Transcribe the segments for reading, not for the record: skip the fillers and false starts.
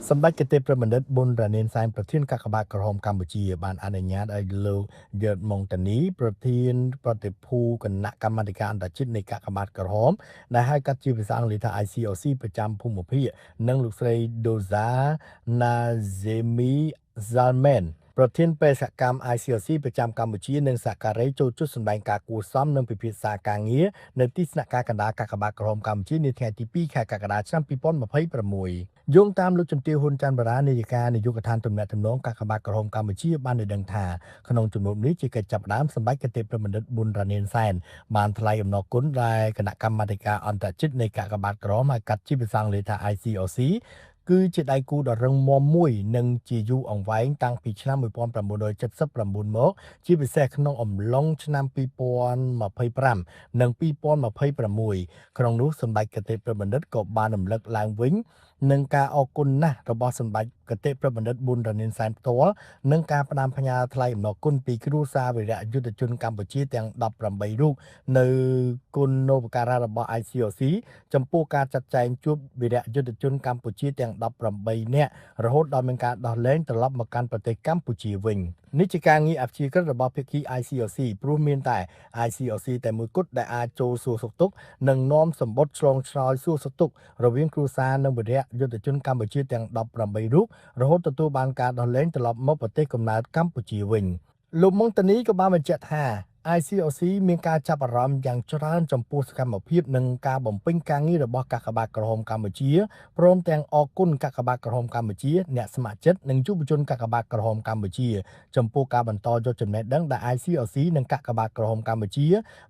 សម្ដេចគតិប្រមនិតប៊ុនរ៉ានីនសែនប្រធានកាកបាទក្រហមកម្ពុជាបានអនុញ្ញាតឲ្យលោកយឺតម៉ុងតានីប្រធានប្រតិភូគណៈកម្មាធិការអន្តរជាតិនៃកាកបាទក្រហមដែលហៅកាត់ជាភាសាអង់គ្លេសថា ICOC ប្រចាំភូមិភាគនិងលោកស្រី Doza Nazemi Zalman ប្រធានបេសកកម្ម ICOC ប្រចាំកម្ពុជានិងសហការីចូលជួបសម្ដែងការគួសមនិងពិភាក្សាការងារនៅទីស្នាក់ការកណ្ដាលកាកបាទក្រហមកម្ពុជានាថ្ងៃទី2ខែកក្កដាឆ្នាំ2026 យោងតាមលោកជំទាវហ៊ុនច័ន្ទបារានាយិកានាយកដ្ឋានទំនាក់ទំនងកាកបាទក្រហមកម្ពុជាបានឲ្យដឹងថាក្នុងជំនួបនេះជាកិច្ចចាប់ផ្ដើមសម្ដេចគតិប្រមនិតប៊ុនរ៉ានីនសែនបានថ្លែងអំណរគុណដល់គណៈកម្មាធិការអន្តរជាតិនៃកាកបាទក្រហមហៅកាត់ជាភាសាអង់គ្លេសថា ICOC គឺជាដៃគូដ៏រឹងមាំមួយនិងជាយូរអង្វែងតាំងពីឆ្នាំ1979មកជាពិសេសក្នុងអំឡុងឆ្នាំ2025និង2026ក្នុងនោះសម្ដេចគតិប្រមនិតក៏បានរំលឹកឡើងវិញនឹងការអរគុណណាស់របស់សម្ដេចគតិប្រមនិតប៊ុនរ៉ានីនសែនផ្ទាល់និងការផ្ដាំផ្ញើថ្លែងអំណរគុណពីគ្រួសារវីរយុទ្ធជនកម្ពុជាទាំង18រូបនៅគុណូបការៈរបស់ ICOC ចំពោះការចាត់ចែងជួបវីរយុទ្ធជនកម្ពុជាទាំង18នាក់រហូតដល់មានការដោះលែងត្រឡប់មកកាន់ប្រទេសកម្ពុជាវិញនេះជាការងារអព្យាក្រឹតរបស់ភាគី ICOC ព្រោះមានតែ ICOC តែមួយគត់ដែលអាចចូលសួរសុខទុក្ខនិងនាំសម្បត្តិឆ្លងឆ្លើយសួរសុខទុក្ខរវាងគ្រួសារនិងវីរយុទ្ធជនកម្ពុជាទាំង18រូបរហូតទទួលបានការដោះលែងត្រឡប់មកប្រទេសកំណើតកម្ពុជាវិញលោកម៉ុងតានីក៏បានបញ្ជាក់ថាICOC មានការចាប់អារម្មណ៍យ៉ាងច្រើនចំពោះសកម្មភាពនិងការបំពេញការងាររបស់កាកបាទក្រហមកម្ពុជាព្រមទាំងអគុណកាកបាទក្រហមកម្ពុជាអ្នកស្ម័គ្រចិត្តនិងយុវជនកាកបាទក្រហមកម្ពុជាចំពោះការបន្តយកចំណេះដឹងដែល ICOC និងកាកបាទក្រហមកម្ពុជា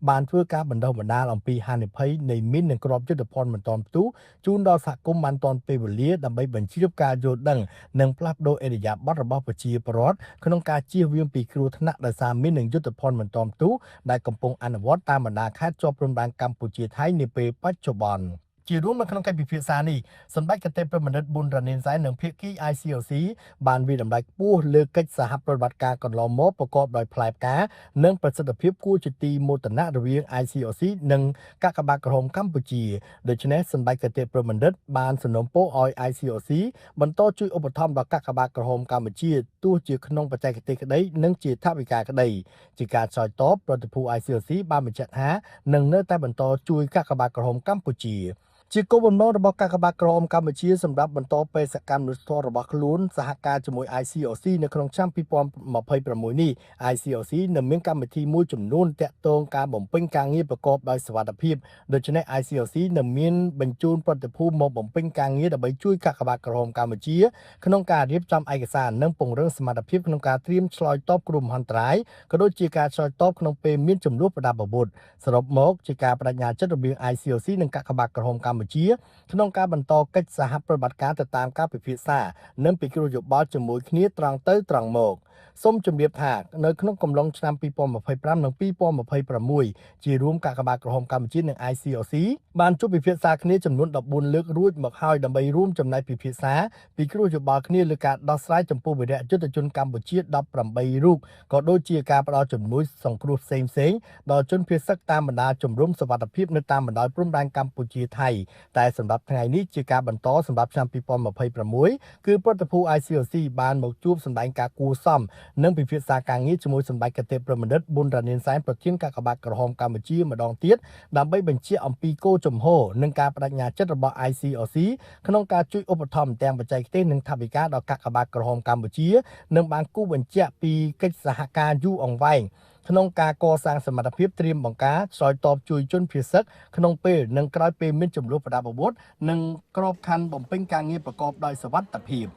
បានធ្វើការបណ្ដុះបណ្ដាលអំពីហានិភ័យនៃមីននិងគ្រាប់យុទ្ធភ័ណ្ឌមិនទាន់ផ្ទុះជូនដល់សហគមន៍បានទាន់ពេលវេលាដើម្បីបញ្ជ្រាបការយល់ដឹងនិងផ្លាស់ប្ដូរឥរិយាបថរបស់ប្រជាពលរដ្ឋក្នុងការជៀសវាងពីគ្រោះថ្នាក់ដោយសារមីននិងយុទ្ធភ័ណ្ឌមិនទាន់ផ្ទុះដែលកំពុងអនុវត្តតាមបណ្ដាខេត្តជាប់ព្រំដែនកម្ពុជាថៃនាពេលបច្ចុប្បន្នជារួមនៅក្នុងកិច្ចពិភាក្សានេះសម្ដេចគតិប្រមនិតប៊ុនរ៉ានីនសែននិងភាគី ICOC បានវិតម្លៃខ្ពស់លើកិច្ចសហប្រតិបត្តិការកន្លងមកប្រកបដោយផ្លែផ្កានិងប្រសិទ្ធភាពគួរជាទីមោទនៈរវាង ICOC និងកាកបាទក្រហមកម្ពុជាដូច្នេះសម្ដេចគតិប្រមនិតបានសំណូមពរឲ្យ ICOC បន្តជួយឧបត្ថម្ភដល់កាកបាទក្រហមកម្ពុជាទោះជាក្នុងបច្ចេកទេសក្តីនិងជាថវិកាក្តីជាការឆ្លើយតបប្រតិភូ ICOC បានបញ្ជាក់ថានឹងនៅតែបន្តជួយកាកបាទក្រហមកម្ពុជាជាគោលបំណងរបស់កាកបាទក្រហមកម្ពុជាសម្រាប់បន្តបេសកកម្មរដ្ឋរបស់ខ្លួនសហការជាមួយ ICOC នៅក្នុងឆ្នាំ2026នេះ ICOC នឹងមានកម្មវិធីមួយចំនួនតាក់ទងការបំពេញការងារប្រកបដោយសុវត្ថិភាពដូច្នេះ ICOC នឹងមានបញ្ជូនប្រតិភូមកបំពេញការងារដើម្បីជួយកាកបាទក្រហមកម្ពុជាក្នុងការរៀបចំឯកសារនិងពង្រឹងសមត្ថភាពក្នុងការត្រៀមឆ្លើយតបគ្រោះមហន្តរាយក៏ដូចជាការឆ្លើយតបក្នុងពេលមានចំនួនប្រដាប់អាវុធសរុបមកជាការបដិញ្ញាចិត្តរវាង ICOC និងកាកបាទក្រហមកម្ពុជាក្នុងការបន្តកិច្ចសហប្រតិបត្តិការទៅតាមការពិភាក្សានិងពិគ្រោះយោបល់ជាមួយគ្នាត្រង់ទៅត្រង់មកសូមជម្រាបថានៅក្នុងកំឡុងឆ្នាំ2025និង2026ជារួមកាកបាទក្រហមកម្ពុជានិង ICOC បានជួបពិភាក្សាគ្នាចំនួន14លើករួចមកហើយដើម្បីរួមចំណែកពិភាក្សាពិគ្រោះយោបល់គ្នាលើការដោះស្រាយចំពោះវីរយុទ្ធជនកម្ពុជា18រូបក៏ដូចជាការផ្តល់ជំនួយសង្គ្រោះផ្សេងៗដល់ជនភៀសសឹកតាមបណ្ដាជំរំសុវត្ថិភាពនៅតាមបណ្ដោយព្រំដែនកម្ពុជាថៃតែសម្រាប់ថ្ងៃនេះជាការបន្តសម្រាប់ឆ្នាំ2026គឺប្រតិភូ ICOC បានមកជួបសម្ដែងការគួសមនិងពិភាក្សាការងារជាមួយសម្ដេចគតិប្រមនិតប៊ុនរ៉ានីនសែនប្រធានកាកបាទក្រហមកម្ពុជាម្ដងទៀតដើម្បីបញ្ជាក់អំពីគោលជំហរនិងការបដិញ្ញាចិត្តរបស់ ICOC ក្នុងការជួយឧបត្ថម្ភទាំងបច្ចេកទេសនិងថវិកាដល់កាកបាទក្រហមកម្ពុជានិងបានគូបញ្ជាក់ពីកិច្ចសហការយូរអង្វែងក្នុងការកសាងសមត្ថភាពត្រៀមបង្ការឆ្លើយតបជួយជនភៀសសឹកក្នុងពេលនិងក្រោយពេលមានចំនួនប្រដាប់អាវុធនិងក្របខ័ណ្ឌបំពេញការងារប្រកបដោយសុវត្ថិភាព